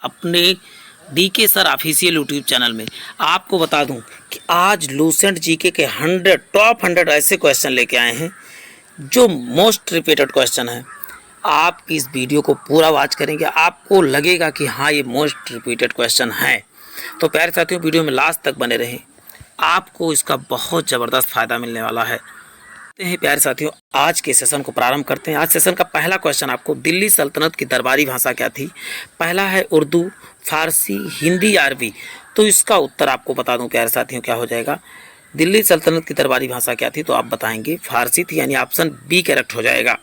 अपने DK sir official YouTube channel में। आपको बता दूं कि आज लूसेंट जीके के 100 ऐसे क्वेश्चन लेके आए हैं जो मोस्ट रिपीटेड क्वेश्चन है। आप इस वीडियो को पूरा वॉच करेंगे, आपको लगेगा कि हाँ ये मोस्ट रिपीटेड क्वेश्चन है। तो प्यारे साथियों, वीडियो में लास्ट तक बने रहें, आपको इसका बहुत ज़बरदस्त फ़ायदा मिलने वाला है। प्यारे साथियों, आज के सेशन को प्रारंभ करते हैं। आज सेशन का पहला क्वेश्चन आपको, दिल्ली सल्तनत की दरबारी भाषा क्या थी? पहला है उर्दू, फारसी, हिंदी, अरबी। तो इसका उत्तर आपको बता दूं प्यारे साथियों क्या हो जाएगा। दिल्ली सल्तनत की दरबारी भाषा क्या थी? तो आप बताएंगे फारसी थी, यानी ऑप्शन बी करेक्ट हो जाएगा।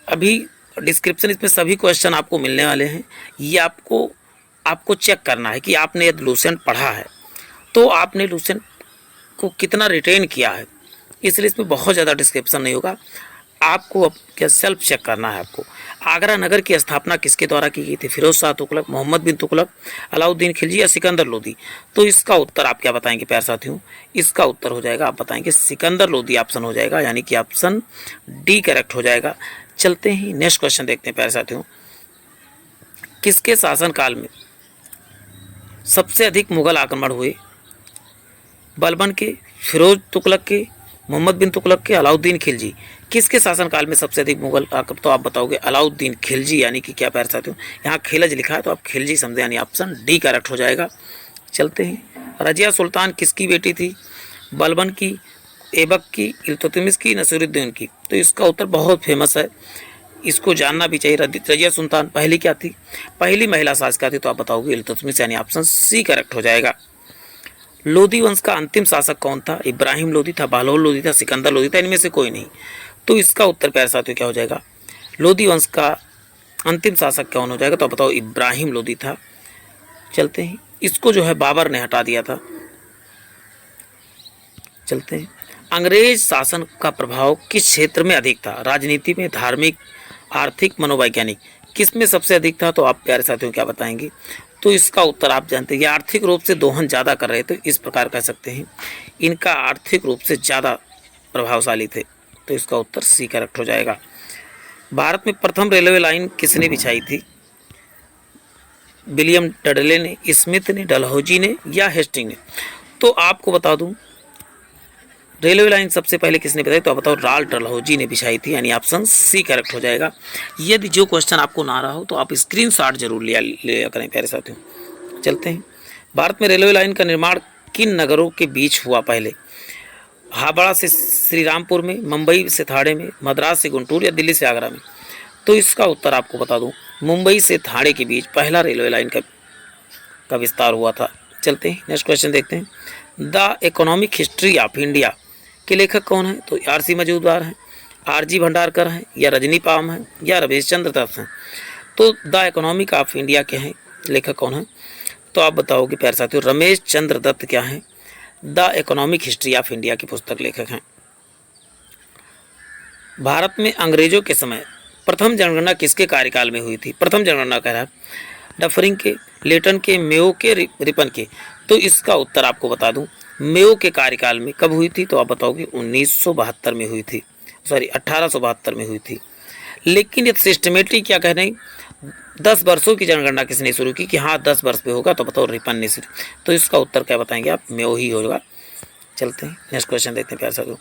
अभी डिस्क्रिप्शन इसमें सभी क्वेश्चन आपको मिलने वाले हैं। ये आपको चेक करना है कि आपने यदि लूसेंट पढ़ा है तो आपने लूसेंट को कितना रिटेन किया है। इसलिए इसमें बहुत ज़्यादा डिस्क्रिप्शन नहीं होगा, आपको अब क्या सेल्फ चेक करना है। आपको आगरा नगर की स्थापना किसके द्वारा की गई थी? फिरोज शाह तुगलक, मोहम्मद बिन तुगलक, अलाउद्दीन खिलजी या सिकंदर लोदी। तो इसका उत्तर आप क्या बताएंगे प्यारे साथियों? इसका उत्तर हो जाएगा, आप बताएंगे सिकंदर लोदी ऑप्शन हो जाएगा, यानी कि ऑप्शन डी करेक्ट हो जाएगा। चलते ही नेक्स्ट क्वेश्चन देखते हैं प्यारे साथियों। किसके शासनकाल में सबसे अधिक मुगल आक्रमण हुए? बलबन के, फिरोज तुगलक के, मोहम्मद बिन तुगलक के, अलाउद्दीन खिलजी। किसके शासनकाल में सबसे अधिक मुगल आक्रमण? तो आप बताओगे अलाउद्दीन खिलजी, यानी कि क्या प्यारे साथियों, यहाँ खिलज लिखा है तो आप खिलजी समझे, यानी ऑप्शन डी करेक्ट हो जाएगा। चलते हैं, रजिया सुल्तान किसकी बेटी थी? बलबन की, ऐबक की, इल्तुतमिश की, नसीरुद्दीन की। तो इसका उत्तर बहुत फेमस है, इसको जानना भी चाहिए। रजिया सुल्तान पहली क्या थी? पहली महिला शासक थी। तो आप बताओगे इल्तुतमिश, यानी ऑप्शन सी करेक्ट हो जाएगा। लोदी वंश का अंतिम शासक कौन था? इब्राहिम लोदी था, बहलोल लोदी था, सिकंदर लोदी था, इनमें से कोई नहीं। तो इसका उत्तर प्यारे साथियों क्या हो जाएगा? लोदी वंश का अंतिम शासक कौन हो जाएगा? तो बताओ इब्राहिम लोदी था। चलते हैं, इसको जो है बाबर ने हटा दिया था। चलते हैं, अंग्रेज शासन का प्रभाव किस क्षेत्र में अधिक था? राजनीति में, धार्मिक, आर्थिक, मनोवैज्ञानिक, किस में सबसे अधिक था? तो आप प्यारे साथियों क्या बताएंगे? तो इसका उत्तर आप जानते हैं कि आर्थिक रूप से दोहन ज़्यादा कर रहे थे, इस प्रकार कह सकते हैं इनका आर्थिक रूप से ज़्यादा प्रभावशाली थे। तो इसका उत्तर सी करेक्ट हो जाएगा। भारत में प्रथम रेलवे लाइन किसने बिछाई थी? विलियम डडले ने, स्मिथ ने, डलहौजी ने या हेस्टिंग ने। तो आपको बता दूं, रेलवे लाइन सबसे पहले किसने बताई? तो आप बताओ रॉल्ट डलहौजी ने बिछाई थी, यानी ऑप्शन सी करेक्ट हो जाएगा। यदि जो क्वेश्चन आपको ना रहा हो तो आप स्क्रीनशॉट जरूर लिया करें प्यारे साथियों। चलते हैं, भारत में रेलवे लाइन का निर्माण किन नगरों के बीच हुआ पहले? हावड़ा से श्रीरामपुर में, मुंबई से थाणे में, मद्रास से गुंटूर या दिल्ली से आगरा में। तो इसका उत्तर आपको बता दूं, मुंबई से थाणे के बीच पहला रेलवे लाइन का विस्तार हुआ था। चलते हैं, नेक्स्ट क्वेश्चन देखते हैं। The economic history of India के लेखक कौन है? तो आर.सी. मजूमदार हैं, आर.जी. भंडारकर हैं, या रजनी पाम हैं, या रमेश चंद्र दत्त हैं। तो द इकोनॉमिक ऑफ इंडिया के हैं लेखक कौन है? तो आप बताओगे प्यारे साथियों रमेश चंद्र दत्त क्या हैं? The economic history of India की पुस्तक लेखक हैं। भारत में अंग्रेजों के समय प्रथम जनगणना किसके कार्यकाल में हुई थी? प्रथम जनगणना कह रहा है डफरिंग के, लेटन के, मेयो के, रिपन के। तो इसका उत्तर आपको बता दूं, मेयो के कार्यकाल में कब हुई थी? तो आप बताओगे 1972 में हुई थी, 1872 में हुई थी। लेकिन ये सिस्टमेटिक क्या कह रहे हैं, 10 वर्षों की जनगणना किसने शुरू की कि हाँ 10 वर्ष पे होगा? तो बताओ रिपन ने शुरू। तो इसका उत्तर क्या बताएंगे आप? मेयो ही होगा। चलते हैं, नेक्स्ट क्वेश्चन देखते हैं प्यारे साथियों।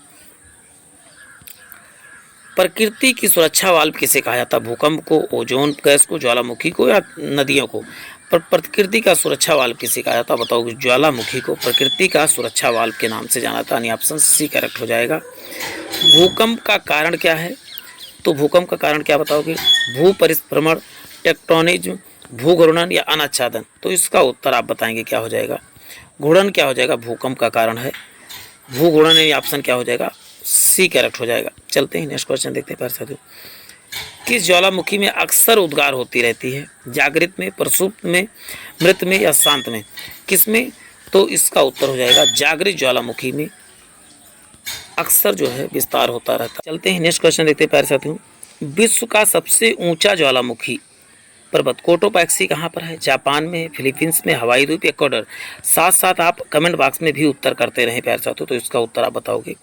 प्रकृति की सुरक्षा वाल्व किसे कहा जाता? भूकंप को, ओजोन गैस को, ज्वालामुखी को या नदियों को? पर प्रकृति का सुरक्षा वाल्व किसे कहा जाता? बताओगे ज्वालामुखी को प्रकृति का सुरक्षा वाल्व के नाम से जाना था, यानी ऑप्शन सी करेक्ट हो जाएगा। भूकंप का कारण क्या है? तो भूकंप का कारण क्या बताओगे? भू परिभ्रमण, टेक्टोनिज्म, भूघूर्णन या अनाच्छादन। तो इसका उत्तर आप बताएंगे क्या हो जाएगा? घूर्णन क्या हो जाएगा? भूकंप का कारण है भूघूर्णन, यानी ऑप्शन क्या हो जाएगा? सी करेक्ट हो जाएगा। चलते हैं, नेक्स्ट क्वेश्चन देखते हैं प्यारे साथियों। किस ज्वालामुखी में अक्सर उद्गार होती रहती है? जागृत में, प्रसुप्त में, मृत में या शांत में? किस में? तो इसका उत्तर हो जाएगा जागृत ज्वालामुखी में अक्सर जो है विस्तार होता रहता है। चलते हैं, नेक्स्ट क्वेश्चन देखते हैं प्यारे साथियों। विश्व का सबसे ऊंचा ज्वालामुखी पर्वत कोटोपैक्सी कहाँ पर है? जापान में, फिलीपींस में, हवाई द्वीप, इक्वाडोर। साथ साथ आप कमेंट बॉक्स में भी उत्तर करते रहें प्यारे साथियों। तो इसका उत्तर आप बताओगे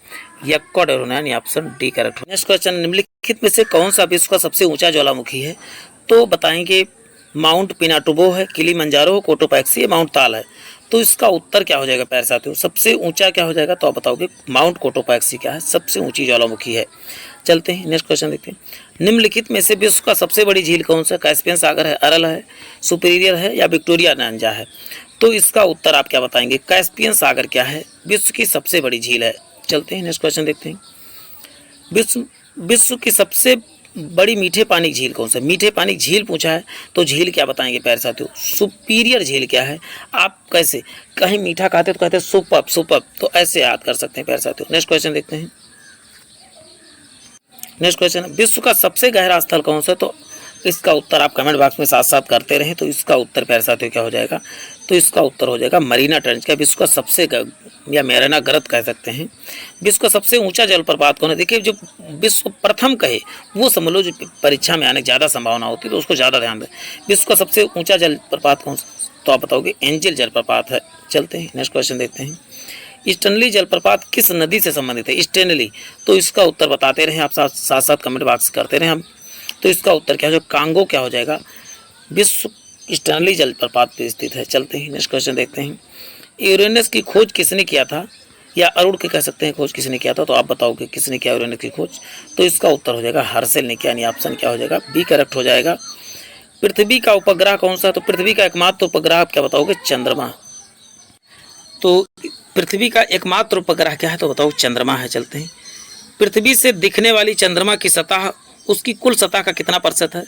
इक्वाडोर होना, यानी option D correct. Next question, निम्नलिखित में से कौन सा विश्व का सबसे ऊंचा ज्वालामुखी है? तो बताएंगे माउंट पिनाटुबो है, किलीमंजारो है, कोटोपैक्सी है, माउंट ताल है। तो इसका उत्तर क्या हो जाएगा प्यारे साथियों? सबसे ऊंचा क्या हो जाएगा? तो आप बताओगे माउंट कोटोपैक्सी क्या है, सबसे ऊंची ज्वालामुखी है। चलते हैं नेक्स्ट क्वेश्चन देखते हैं। निम्नलिखित में से विश्व का सबसे बड़ी झील कौन सा? कैस्पियन सागर है, अरल है, सुपीरियर है या विक्टोरिया न्यांजा है? तो इसका उत्तर आप क्या बताएंगे? कैस्पियन सागर क्या है, विश्व की सबसे बड़ी झील है। चलते हैं नेक्स्ट क्वेश्चन देखते हैं। विश्व की सबसे बड़ी मीठे पानी की झील कौन सा? मीठे पानी की झील पूछा है तो झील क्या बताएंगे प्यारे साथियों? सुपीरियर झील क्या है? आप कैसे कहीं मीठा खाते तो कहते हैं सुपर्ब सुपर्ब, तो ऐसे याद कर सकते हैं प्यारे साथियों। नेक्स्ट क्वेश्चन देखते हैं। नेक्स्ट क्वेश्चन, विश्व का सबसे गहरा स्थल कौन सा? तो इसका उत्तर आप कमेंट बॉक्स में साथ साथ करते रहें। तो इसका उत्तर प्यारे साथियों क्या हो जाएगा? तो इसका उत्तर हो जाएगा मरीना ट्रेंच का। विश्व का सबसे या मैरिना ग्रत कह सकते हैं। विश्व का सबसे ऊंचा जलप्रपात कौन है? देखिए, जो विश्व प्रथम कहे वो समझ लो, जो परीक्षा में आने की ज़्यादा संभावना होती है तो उसको ज़्यादा ध्यान दें। विश्व का सबसे ऊंचा जलप्रपात कौन सा? तो आप बताओगे एंजल जलप्रपात है। चलते हैं नेक्स्ट क्वेश्चन देखते हैं। स्टेनली जलप्रपात किस नदी से संबंधित है? स्टेनली। तो इसका उत्तर बताते रहें आप, साथ साथ कमेंट बॉक्स करते रहें हम। तो इसका उत्तर क्या हो जाएगा? कांगो क्या हो जाएगा? विश्व स्टेनली जलप्रपात पे स्थित है। चलते हैं नेक्स्ट क्वेश्चन देखते हैं। यूरेनस की खोज किसने किया था? या अरुण के कह सकते हैं खोज किसने किया था? तो आप बताओगे किसने किया यूरेनस की खोज? तो इसका उत्तर हो जाएगा हर्सेल ने किया, यानी ऑप्शन क्या हो जाएगा? बी करेक्ट हो जाएगा। पृथ्वी का उपग्रह कौन सा? तो पृथ्वी का एकमात्र उपग्रह आप क्या बताओगे? चंद्रमा। तो पृथ्वी का एकमात्र उपग्रह क्या है? तो बताओ चंद्रमा है। चलते हैं। पृथ्वी से दिखने वाली चंद्रमा की सतह, उसकी कुल सतह का कितना प्रतिशत है?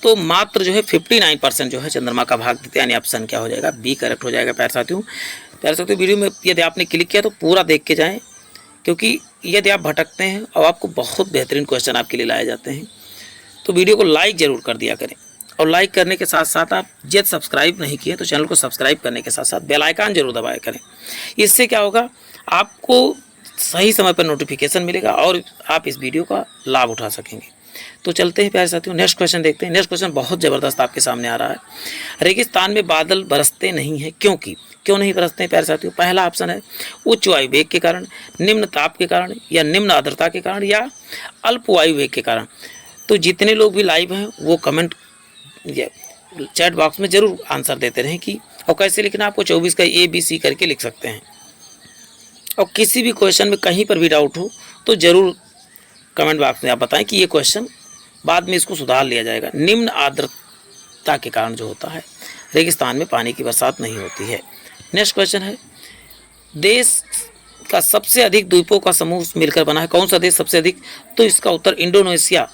तो मात्र जो है 59% जो है चंद्रमा का भाग देते हैं, यानी ऑप्शन क्या हो जाएगा? बी करेक्ट हो जाएगा प्यारे साथियों। प्यारे साथियों, वीडियो में यदि आपने क्लिक किया तो पूरा देख के जाएं, क्योंकि यदि आप भटकते हैं और आपको बहुत बेहतरीन क्वेश्चन आपके लिए लाए जाते हैं। तो वीडियो को लाइक ज़रूर कर दिया करें, और लाइक करने के साथ साथ आप यदि सब्सक्राइब नहीं किए तो चैनल को सब्सक्राइब करने के साथ साथ बेल आइकन जरूर दबाया करें। इससे क्या होगा? आपको सही समय पर नोटिफिकेशन मिलेगा और आप इस वीडियो का लाभ उठा सकेंगे। तो चलते हैं प्यारे साथियों, नेक्स्ट क्वेश्चन देखते हैं। नेक्स्ट क्वेश्चन बहुत ज़बरदस्त आपके सामने आ रहा है। रेगिस्तान में बादल बरसते नहीं हैं, क्यों नहीं बरसते हैं प्यारे साथियों? पहला ऑप्शन है उच्च वायु वेग के कारण, निम्न ताप के कारण, या निम्न आर्द्रता के कारण, या अल्प वायु वेग के कारण। तो जितने लोग भी लाइव हैं वो कमेंट या चैट बॉक्स में ज़रूर आंसर देते रहें कि, और कैसे लिखना आपको 24 का ABC करके लिख सकते हैं। और किसी भी क्वेश्चन में कहीं पर भी डाउट हो तो ज़रूर कमेंट बॉक्स में आप बताएं कि ये क्वेश्चन बाद में इसको सुधार लिया जाएगा। निम्न आर्द्रता के कारण जो होता है रेगिस्तान में पानी की बरसात नहीं होती है। नेक्स्ट क्वेश्चन है, देश का सबसे अधिक द्वीपों का समूह मिलकर बना है, कौन सा देश सबसे अधिक? तो इसका उत्तर इंडोनेशिया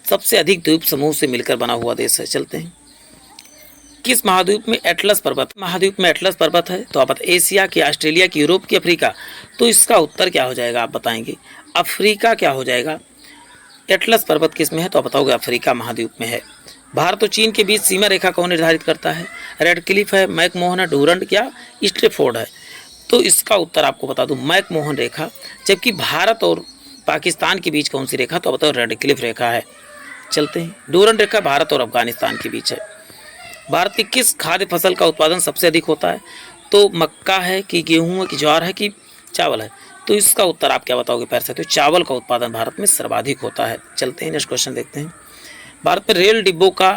सबसे अधिक द्वीप समूह से मिलकर बना हुआ देश है। चलते हैं। किस महाद्वीप में एटलस पर्वत है? तो आप बताएं एशिया की, ऑस्ट्रेलिया की, यूरोप की, अफ्रीका? तो इसका उत्तर क्या हो जाएगा? आप बताएंगे अफ्रीका क्या हो जाएगा? एटलस पर्वत किस में है? तो आप बताओगे अफ्रीका महाद्वीप में है। भारत और चीन के बीच सीमा रेखा कौन निर्धारित करता है? रेड क्लिफ है, मैकमोहन है, डूरंड या स्ट्रेफोर्ड है? तो इसका उत्तर आपको बता दूं मैकमोहन रेखा। जबकि भारत और पाकिस्तान के बीच कौन सी रेखा? तो बताओ रेड क्लिफ रेखा है। चलते हैं। डूरंड रेखा भारत और अफगानिस्तान के बीच है। भारत की किस खाद्य फसल का उत्पादन सबसे अधिक होता है? तो मक्का है कि गेहूँ है कि ज्वार है कि चावल है? तो इसका उत्तर आप क्या बताओगे प्यारे साथियों? चावल का उत्पादन भारत में सर्वाधिक होता है। चलते हैं नेक्स्ट क्वेश्चन देखते हैं। भारत में रेल डिब्बों का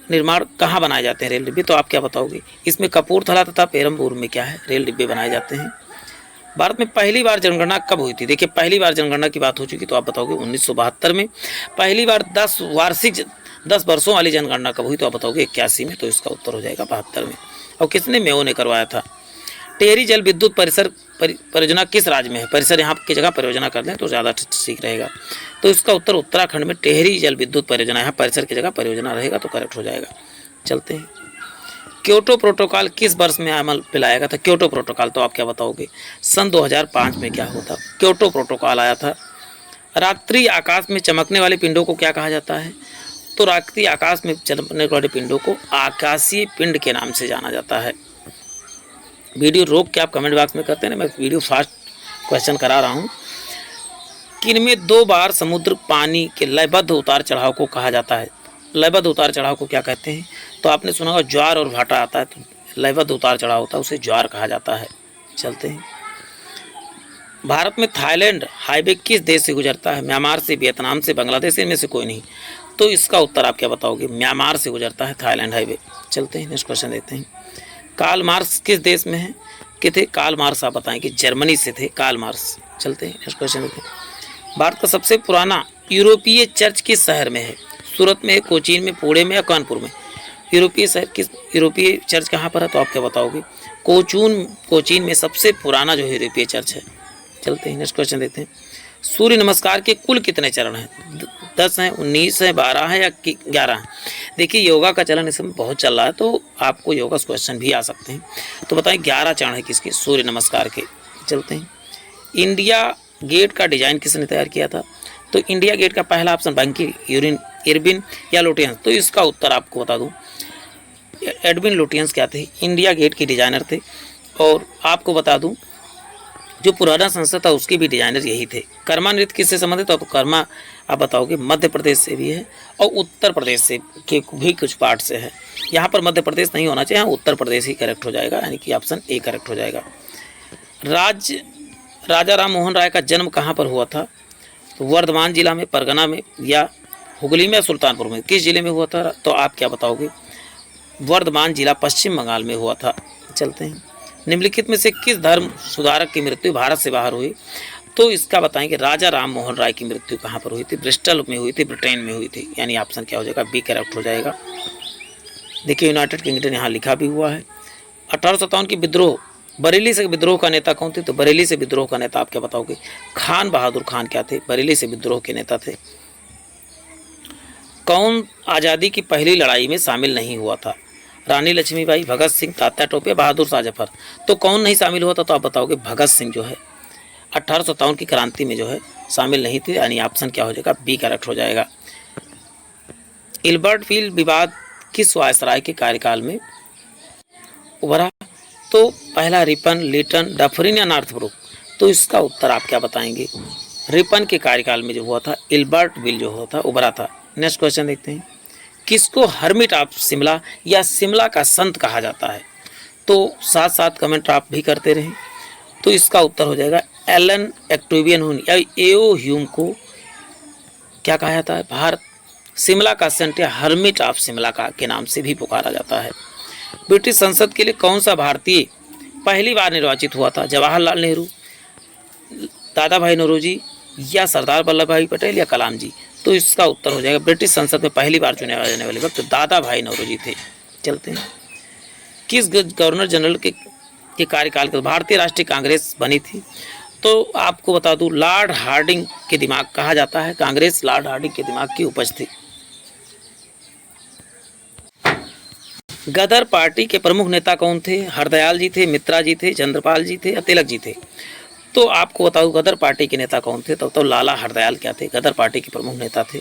निर्माण कहाँ बनाए जाते हैं रेल डिब्बे? तो आप क्या बताओगे? इसमें कपूरथला तथा पेरम्बूर में क्या है? रेल डिब्बे बनाए जाते हैं। भारत में पहली बार जनगणना कब हुई थी? देखिए, पहली बार जनगणना की बात हो चुकी, तो आप बताओगे 1972 में। पहली बार 10 वर्षों वाली जनगणना कब हुई? तो आप बताओगे 81 में। तो इसका उत्तर हो जाएगा 72 में। और किसने? मेयो ने करवाया था। टेहरी जल विद्युत परियोजना किस राज्य में है? परिसर यहाँ की जगह परियोजना कर दें तो ज़्यादा ठीक रहेगा। तो इसका उत्तर उत्तराखंड में टेहरी जल विद्युत परियोजना, यहाँ परिसर की जगह परियोजना रहेगा तो करेक्ट हो जाएगा। चलते हैं। क्योटो प्रोटोकॉल किस वर्ष में अमल में लाया गया था? क्योटो प्रोटोकॉल, तो आप क्या बताओगे? सन 2005 में क्या होता? क्योटो प्रोटोकॉल आया था। रात्रि आकाश में चमकने वाले पिंडों को क्या कहा जाता है? तो रात्रि आकाश में चमकने वाले पिंडों को आकाशीय पिंड के नाम से जाना जाता है। वीडियो रोक के आप कमेंट बॉक्स में करते हैं, मैं वीडियो फास्ट क्वेश्चन करा रहा हूँ। किनमें 2 बार समुद्र पानी के लयबद्ध उतार चढ़ाव को कहा जाता है? लयबद्ध उतार चढ़ाव को क्या कहते हैं? तो आपने सुना होगा ज्वार और भाटा आता है, तो लयबद्ध उतार चढ़ाव होता है, उसे ज्वार कहा जाता है। चलते हैं। भारत में थाईलैंड हाईवे किस देश से गुजरता है? म्यांमार से, वियतनाम से, बांग्लादेश से? इनमें से कोई नहीं। तो इसका उत्तर आप क्या बताओगे? म्यांमार से गुजरता है थाईलैंड हाईवे। चलते हैं नेक्स्ट क्वेश्चन देखते हैं। कार्ल मार्क्स किस देश में है के थे? कार्ल मार्क्स आप बताएं कि जर्मनी से थे कार्ल मार्क्स। चलते हैं नेक्स्ट क्वेश्चन देखते हैं। भारत का सबसे पुराना यूरोपीय चर्च किस शहर में है? सूरत में, कोचीन में, पुणे में या कानपुर में? यूरोपीय चर्च कहाँ पर है तो आप क्या बताओगे? कोचीन में सबसे पुराना जो यूरोपीय चर्च है। चलते हैं नेक्स्ट क्वेश्चन देखते हैं। सूर्य नमस्कार के कुल कितने चरण हैं? 10 हैं, 19 हैं, 12 हैं या 11 हैं? देखिए योगा का चलन इस समय बहुत चल रहा है तो आपको योगा क्वेश्चन भी आ सकते हैं। तो बताएं 11 चरण है किसके? सूर्य नमस्कार के। चलते हैं। इंडिया गेट का डिजाइन किसने तैयार किया था? तो इंडिया गेट का पहला ऑप्शन बंकी इरविन या लुटियंस। तो इसका उत्तर आपको बता दूं एडविन लुटियंस क्या थे? इंडिया गेट के डिजाइनर थे। और आपको बता दूं जो पुराना संसद था उसके भी डिजाइनर यही थे। कर्मा नृत्य किससे संबंधित है? तो कर्मा आप बताओगे मध्य प्रदेश से भी है और उत्तर प्रदेश से के भी कुछ पार्ट से है। यहाँ पर मध्य प्रदेश नहीं होना चाहिए, यहाँ उत्तर प्रदेश ही करेक्ट हो जाएगा, यानी कि ऑप्शन ए करेक्ट हो जाएगा। राजा राम मोहन राय का जन्म कहाँ पर हुआ था? तो वर्धमान जिला में, परगना में या हुगली में या सुल्तानपुर में? किस जिले में हुआ था? तो आप क्या बताओगे? वर्धमान जिला पश्चिम बंगाल में हुआ था। चलते हैं। निम्नलिखित में से किस धर्म सुधारक की मृत्यु भारत से बाहर हुई? तो इसका बताएंगे राजा राम मोहन राय की मृत्यु कहाँ पर हुई थी? ब्रिस्टल में हुई थी, ब्रिटेन में हुई थी, यानी ऑप्शन क्या हो जाएगा? बी करेक्ट हो जाएगा। देखिए यूनाइटेड किंगडम यहाँ लिखा भी हुआ है। 1857 की विद्रोह, बरेली से विद्रोह का नेता कौन थे? तो बरेली से विद्रोह का नेता आप क्या बताओगे? खान बहादुर खान क्या थे? बरेली से विद्रोह के नेता थे। कौन आज़ादी की पहली लड़ाई में शामिल नहीं हुआ था? रानी लक्ष्मीबाई, भगत सिंह, तात्या टोपे, बहादुर शाह जफर। तो कौन नहीं शामिल हुआ था? तो आप बताओगे भगत सिंह जो है 1857 की क्रांति में जो है शामिल नहीं थे, यानी ऑप्शन क्या हो जाएगा? बी करेक्ट हो जाएगा। इल्बर्ट फील्ड विवाद किस वायसराय के कार्यकाल में उभरा? तो पहला रिपन, लिटन, डफरिन या नॉर्थब्रुक? तो इसका उत्तर आप क्या बताएंगे? रिपन के कार्यकाल में जो हुआ था इल्बर्ट बिल जो हुआ था उभरा था। नेक्स्ट क्वेश्चन देखते हैं। किसको हर्मिट ऑफ शिमला या शिमला का संत कहा जाता है? तो साथ साथ कमेंट आप भी करते रहें। तो इसका उत्तर हो जाएगा एलन एक्टोवियन या एओ ह्यूम को क्या कहा जाता है? भारत शिमला का संत या हर्मिट ऑफ शिमला का के नाम से भी पुकारा जाता है। ब्रिटिश संसद के लिए कौन सा भारतीय पहली बार निर्वाचित हुआ था? जवाहरलाल नेहरू, दादा भाई नौरोजी या सरदार वल्लभ भाई पटेल या कलाम जी? तो इसका उत्तर हो जाएगा ब्रिटिश संसद में पहली बार चुने जाने वाले वक्त दादा भाई नौरोजी थे। चलते हैं। किस गवर्नर जनरल के कार्यकाल के भारतीय राष्ट्रीय कांग्रेस बनी थी? तो आपको बता दूं लॉर्ड हार्डिंग के दिमाग कहा जाता है। कांग्रेस लॉर्ड हार्डिंग के दिमाग की उपज थी। गदर पार्टी के प्रमुख नेता कौन थे? हरदयाल जी थे, मित्रा जी थे, चंद्रपाल जी थे या तिलक जी थे? तो आपको बताऊं गदर पार्टी के नेता कौन थे? तो लाला हरदयाल क्या थे? गदर पार्टी के प्रमुख नेता थे।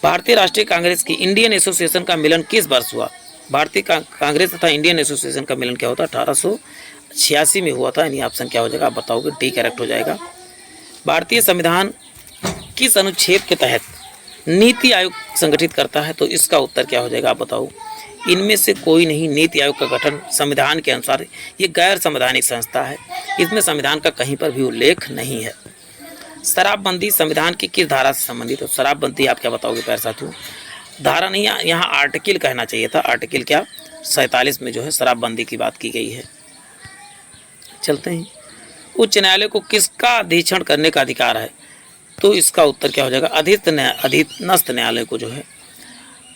भारतीय राष्ट्रीय कांग्रेस की इंडियन एसोसिएशन का मिलन किस वर्ष हुआ? भारतीय कांग्रेस तथा इंडियन एसोसिएशन का मिलन क्या होता है? 1886 में हुआ था, यानी ऑप्शन क्या हो जाएगा? आप बताओगे। डी करेक्ट हो जाएगा। भारतीय संविधान किस अनुच्छेद के तहत नीति आयोग संगठित करता है? तो इसका उत्तर क्या हो जाएगा? आप बताओ। इनमें से कोई नहीं। नीति आयोग का गठन संविधान के अनुसार ये गैर संवैधानिक संस्था है, इसमें संविधान का कहीं पर भी उल्लेख नहीं है। शराबबंदी संविधान की किस धारा से संबंधित है? शराबबंदी आप क्या बताओगे प्यारे साथियों? धारा नहीं, यहाँ आर्टिकल कहना चाहिए था। आर्टिकल क्या 47 में जो है शराबबंदी की बात की गई है। चलते हैं। उच्च न्यायालय को किसका अधीक्षण करने का अधिकार है? तो इसका उत्तर क्या हो जाएगा? अधीनस्थ न्यायालय को जो है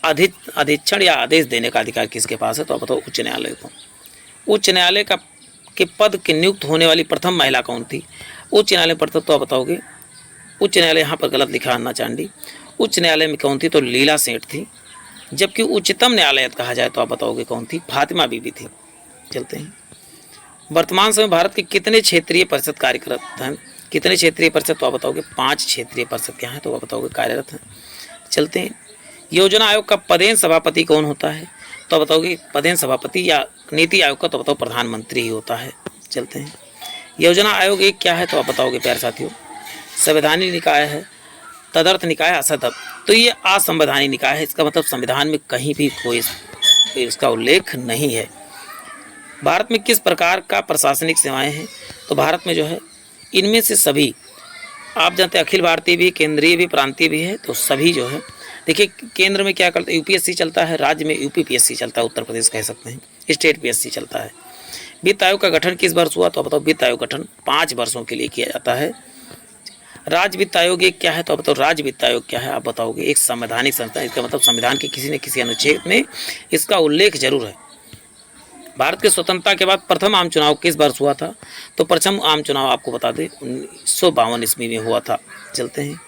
अधीक्षण या आदेश देने का अधिकार किसके पास है? तो आप बताओ उच्च न्यायालय को। उच्च न्यायालय के पद की नियुक्त होने वाली प्रथम महिला कौन थी? उच्च न्यायालय पर तो आप बताओगे। उच्च न्यायालय यहाँ पर गलत लिखा अन्ना चांडी। उच्च न्यायालय में कौन थी? तो लीला सेठ थी। जबकि उच्चतम न्यायालय कहा जाए तो आप बताओगे कौन थी? फातिमा बीबी थी। चलते हैं। वर्तमान समय भारत के कितने क्षेत्रीय परिषद कार्यरत हैं? कितने क्षेत्रीय परिषद? तो आप बताओगे 5 क्षेत्रीय परिषद क्या है? तो आप बताओगे कार्यरत हैं। चलते हैं। योजना आयोग का पदेन सभापति कौन होता है? तो बताओगे पदेन सभापति या नीति आयोग का? तो बताओ प्रधानमंत्री ही होता है। चलते हैं। योजना आयोग एक क्या है? तो आप बताओगे प्यारे साथियों। संवैधानिक निकाय है, तदर्थ निकाय, असदर्थ। तो ये असंवैधानिक निकाय है। इसका मतलब संविधान में कहीं भी कोई इसका उल्लेख नहीं है। भारत में किस प्रकार का प्रशासनिक सेवाएं हैं? तो भारत में जो है इनमें से सभी आप जानते हैं अखिल भारतीय भी, केंद्रीय भी, प्रांतीय भी है। तो सभी जो है देखिए केंद्र में क्या करते हैं, यूपीएससी चलता है, राज्य में यूपीपीएससी चलता है, उत्तर प्रदेश कह सकते हैं, स्टेट पीएससी चलता है। वित्त आयोग का गठन किस वर्ष हुआ, तो बताओ वित्त आयोग गठन 5 वर्षों के लिए किया जाता है। राज्य वित्त आयोग एक क्या है, तो बताओ राज्य वित्त आयोग क्या है, आप बताओगे। एक संवैधानिक संस्था, इसका मतलब संविधान के किसी न किसी अनुच्छेद में इसका उल्लेख जरूर है। भारत की स्वतंत्रता के बाद प्रथम आम चुनाव किस वर्ष हुआ था, तो प्रथम आम चुनाव आपको बता दें 1952 ईस्वी में हुआ था। चलते हैं,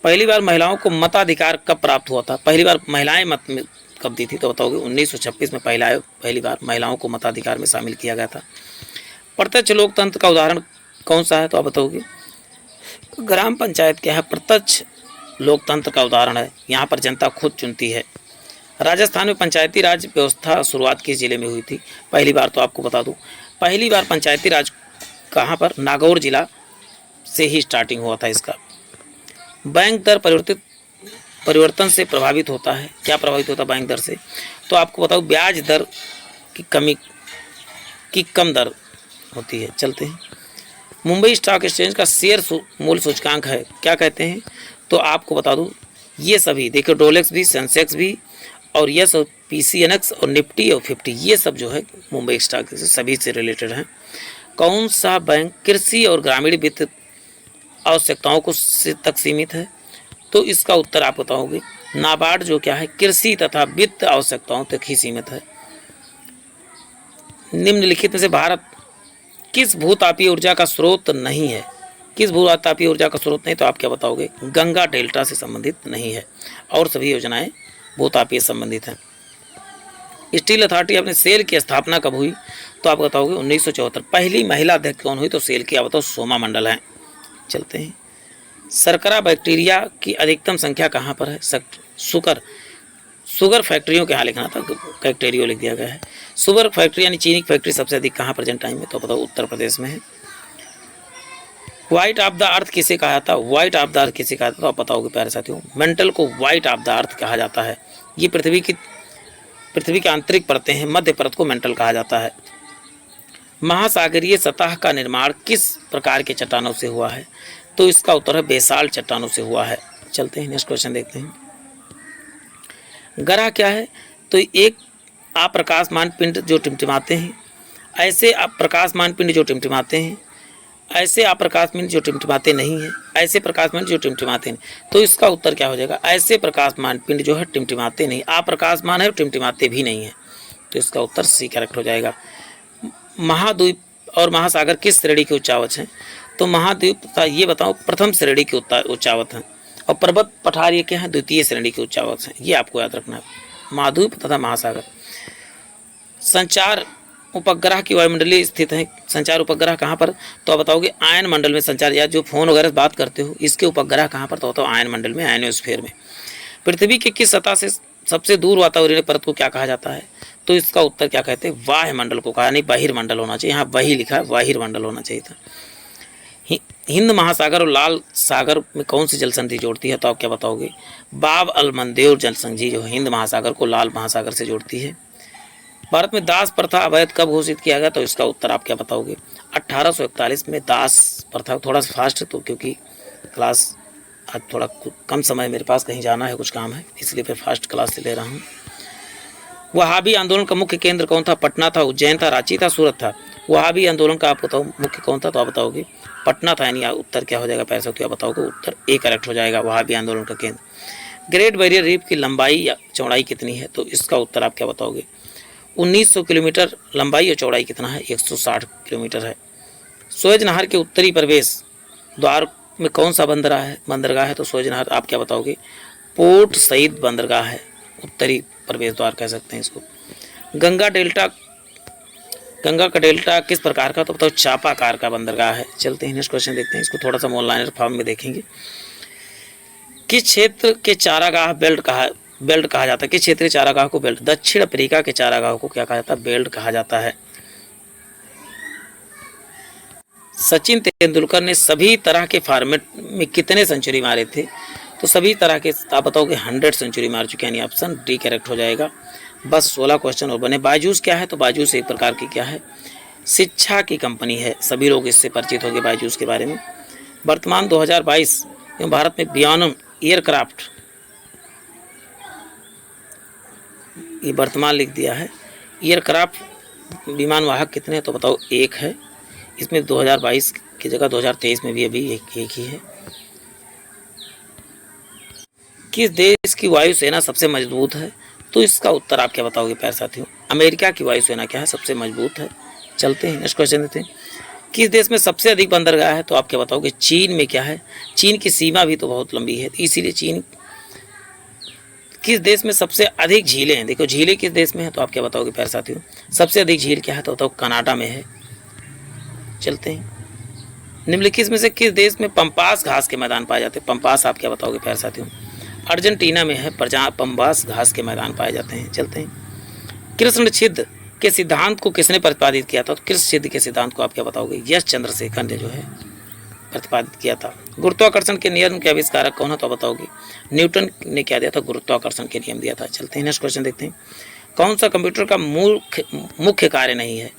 पहली बार महिलाओं को मताधिकार कब प्राप्त हुआ था, पहली बार महिलाएं मत में कब दी थी, तो बताओगे 1926 में पहली बार महिलाओं को मताधिकार में शामिल किया गया था। प्रत्यक्ष लोकतंत्र का उदाहरण कौन सा है, तो आप बताओगे ग्राम पंचायत क्या है, प्रत्यक्ष लोकतंत्र का उदाहरण है, यहाँ पर जनता खुद चुनती है। राजस्थान में पंचायती राज व्यवस्था शुरुआत किस जिले में हुई थी, पहली बार तो आपको बता दूं पहली बार पंचायती राज कहाँ पर, नागौर जिला से ही स्टार्टिंग हुआ था इसका। बैंक दर परिवर्तन से प्रभावित होता है, क्या प्रभावित होता है बैंक दर से, तो आपको बताओ ब्याज दर की कम दर होती है। चलते हैं, मुंबई स्टॉक एक्सचेंज का शेयर मूल्य सूचकांक है, क्या कहते हैं, तो आपको बता दूं ये सभी देखिए, डोलेक्स भी, सेंसेक्स भी, और ये सब पीसीएनएक्स और निफ्टी और 50 ये सब जो है मुंबई स्टॉक से सभी से रिलेटेड हैं। कौन सा बैंक कृषि और ग्रामीण वित्त आवश्यकताओं को तक सीमित है, तो इसका उत्तर आप बताओगे नाबार्ड जो क्या है कृषि तथा वित्त आवश्यकताओं तक ही सीमित है। निम्नलिखित में से भारत किस भूतापीय ऊर्जा का स्रोत नहीं है, किस भूतापीय ऊर्जा का स्रोत नहीं, तो आप क्या बताओगे गंगा डेल्टा से संबंधित नहीं है, और सभी योजनाएं भूतापीय संबंधित हैं। स्टील अथॉरिटी अपने सेल की स्थापना कब हुई, तो आप बताओगे 1974। पहली महिला अध्यक्ष कौन हुई, तो सेल की आप बताओ सोमा मंडल हैं। चलते हैं, शर्करा बैक्टीरिया की अधिकतम संख्या कहाँ पर है, शुगर फैक्ट्रियों के यहाँ लिखना था, बैक्टीरियो लिख दिया गया है। शुगर फैक्ट्री यानी चीनी की फैक्ट्री सबसे अधिक कहाँ प्रेजेंट टाइम में, तो बताओ उत्तर प्रदेश में है। व्हाइट ऑफ द अर्थ किसे कहा जाता है, व्हाइट ऑफ द अर्थ किसे कहा जाता है, तो आप बताओगे प्यारे साथियों मेंटल को व्हाइट ऑफ द अर्थ कहा जाता है। ये पृथ्वी की आंतरिक परतें हैं, मध्य परत को मेंटल कहा जाता है। महासागरीय सतह का निर्माण किस प्रकार के चट्टानों से हुआ है, तो इसका उत्तर है बेसाल्ट चट्टानों से हुआ है। चलते हैं नेक्स्ट क्वेश्चन देखते हैं। ग्रह क्या है, तो एक अप्रकाशमान पिंड जो टिमटिमाते हैं, ऐसे प्रकाशमान पिंड जो टिमटिमाते हैं, ऐसे अप्रकाशमान जो टिमटिमाते नहीं हैं, ऐसे प्रकाशमान जो टिमटिमाते नहीं, तो इसका उत्तर क्या हो जाएगा ऐसे प्रकाशमान पिंड जो है टिमटिमाते नहीं, अप्रकाशमान है और टिमटिमाते भी नहीं है, तो इसका उत्तर सी करेक्ट हो जाएगा। महाद्वीप और महासागर किस श्रेणी के उच्चावच हैं, तो महाद्वीप तथा ये बताओ प्रथम श्रेणी के उच्चावच हैं, और पर्वत पठार ये क्या है द्वितीय श्रेणी के उच्चावच हैं, ये आपको याद रखना है, महाद्वीप तथा महासागर। संचार उपग्रह की वायुमंडलीय स्थित है, संचार उपग्रह कहाँ पर, तो आप बताओगे आयन मंडल में संचार, या जो फोन वगैरह बात करते हो इसके उपग्रह कहाँ पर, तो बताओ आयन मंडल में, आयनोस्फीयर में। पृथ्वी के किस सतह से सबसे दूर वातावरणीय परत को क्या कहा जाता है, तो इसका उत्तर क्या कहते हैं वायुमंडल को कहा, नहीं बहिर्मंडल होना चाहिए, यहाँ वही लिखा है बहिर्मंडल होना चाहिए था। हिंद महासागर और लाल सागर में कौन सी जल संधि जोड़ती है, तो आप क्या बताओगे बाब अल मंदेर जल संधि जो हिंद महासागर को लाल महासागर से जोड़ती है। भारत में दास प्रथा अवैध कब घोषित किया गया, तो इसका उत्तर आप क्या बताओगे 1841 में दास प्रथा। थोड़ा सा फास्ट तो क्योंकि क्लास आज थोड़ा कम समय मेरे पास, कहीं जाना है, कुछ काम है, इसलिए फिर फास्ट क्लास से ले रहा हूँ। वहाबी आंदोलन का मुख्य केंद्र कौन था, पटना था, उज्जैन था, रांची था, सूरत था। वहाबी आंदोलन का आप बताओ मुख्य कौन था, तो आप बताओगे पटना था, यानी उत्तर क्या हो जाएगा पैसा, तो आप बताओगे उत्तर ए करेक्ट हो जाएगा, वहाबी आंदोलन का केंद्र। ग्रेट बैरियर रीफ की लंबाई या चौड़ाई कितनी है, तो इसका उत्तर आप क्या बताओगे 1900 किलोमीटर लंबाई और चौड़ाई कितना है 160 किलोमीटर है। सुएज नहर के उत्तरी प्रवेश द्वार में कौन सा बंदरगाह है, तो सुएज नहर आप क्या बताओगे पोर्ट सईद बंदरगाह है, उत्तरी प्रवेश द्वार कह सकते हैं इसको। गंगा का डेल्टा किस प्रकार का, तो बताओ चापाकार का बंदरगाह है। चलते हैं नेक्स्ट क्वेश्चन देखते हैं, इसको थोड़ा सा ऑनलाइन फॉर्म में देखेंगे। किस क्षेत्र के चारागाह बेल्ट कहा जाता है, किस क्षेत्र के चारागाह को बेल्ट, दक्षिण अफ्रीका के चारागाह को क्या कहा जाता है बेल्ट कहा जाता है। सचिन तेंदुलकर ने सभी तरह के फॉर्मेट में कितने सेंचुरी मारे थे, तो सभी तरह के आप बताओगे 100 सेंचुरी मार चुके हैं, यानी ऑप्शन डी करेक्ट हो जाएगा। बस 16 क्वेश्चन और बने। बायजूस क्या है, तो बायजूस एक प्रकार की क्या है शिक्षा की कंपनी है, सभी लोग इससे परिचित होंगे बायजूस के बारे में। वर्तमान 2022 में भारत में बियॉन्ड एयरक्राफ्ट ये वर्तमान लिख दिया है। एयरक्राफ्ट विमान वाहक कितने हैं तो बताओ, एक है। इसमें 2022 की जगह 2023 में भी अभी एक ही है। किस देश की वायुसेना सबसे मजबूत है तो इसका उत्तर आप क्या बताओगे प्यारे साथियों? अमेरिका की वायुसेना क्या है, सबसे मजबूत है। चलते हैं नेक्स्ट क्वेश्चन देते हैं। किस देश में सबसे अधिक बंदरगाह है तो आप क्या बताओगे? चीन में क्या है? चीन की सीमा भी तो बहुत लंबी है, इसीलिए चीन। किस देश में सबसे अधिक झीलें हैं? देखो झीलें किस देश में है तो आप क्या बताओगे प्यारे साथियों? सबसे अधिक झील क्या है तो बताओ, कनाडा में है। चलते हैं। निम्नलिखित में से किस देश में पंपास घास के मैदान पाए जाते हैं? पंपास आप क्या बताओगे प्यारे साथियों? अर्जेंटीना में है पंपास घास के मैदान पाए जाते हैं। चलते हैं। कृष्ण छिद्र के सिद्धांत को किसने प्रतिपादित किया था? तो कृष्ण छिद्र के सिद्धांत को आप क्या बताओगे? यश चंद्रशेखर ने जो है प्रतिपादित किया था। गुरुत्वाकर्षण के नियम के आविष्कारक कौन है तो बताओगे? न्यूटन ने क्या दिया था? गुरुत्वाकर्षण के नियम दिया था। चलते हैं नेक्स्ट क्वेश्चन देखते हैं। कौन सा कंप्यूटर का मुख्य कार्य नहीं है?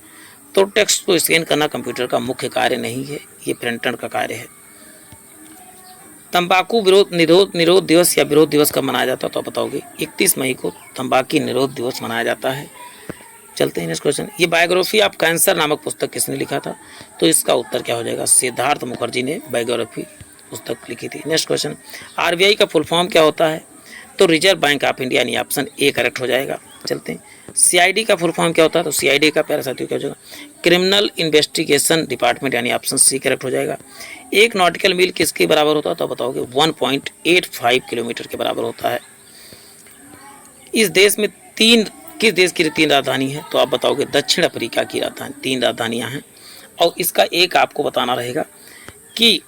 तो टेक्स्ट को स्कैन करना कंप्यूटर का मुख्य कार्य नहीं है, ये प्रिंटर का कार्य है। तंबाकू निरोध दिवस या विरोध दिवस कब मनाया जाता है तो बताओगे? 31 मई को तंबाकू निरोध दिवस मनाया जाता है। चलते हैं नेक्स्ट क्वेश्चन। ये बायोग्राफी ऑफ कैंसर नामक पुस्तक किसने लिखा था? तो इसका उत्तर क्या हो जाएगा? सिद्धार्थ मुखर्जी ने बायोग्राफी पुस्तक लिखी थी। Next question. आरबीआई का फुल फॉर्म क्या होता है? तो रिजर्व बैंक ऑफ इंडिया, यानी ऑप्शन ए करेक्ट हो जाएगा। चलते हैं। सीआईडी का फुल फॉर्म क्या होता है? तो सीआईडी का प्यारे साथियों क्या हो जाएगा? क्रिमिनल इन्वेस्टिगेशन डिपार्टमेंट, यानी ऑप्शन सी करेक्ट हो जाएगा। एक नॉटिकल मील किसके बराबर होता है तो बताओगे? 1.85 किलोमीटर के बराबर होता है। इस देश में किस देश की 3 राजधानी है तो आप बताओगे? दक्षिण अफ्रीका की राजधानी। 3 राजधानियां हैं और इसका एक आपको बताना रहेगा कि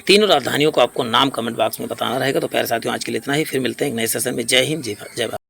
तीनों राजधानियों को आपको नाम कमेंट बॉक्स में बताना रहेगा। तो प्यारे साथियों आज के लिए इतना ही, फिर मिलते हैं एक नए सेशन में। जय हिंद, जय भारत।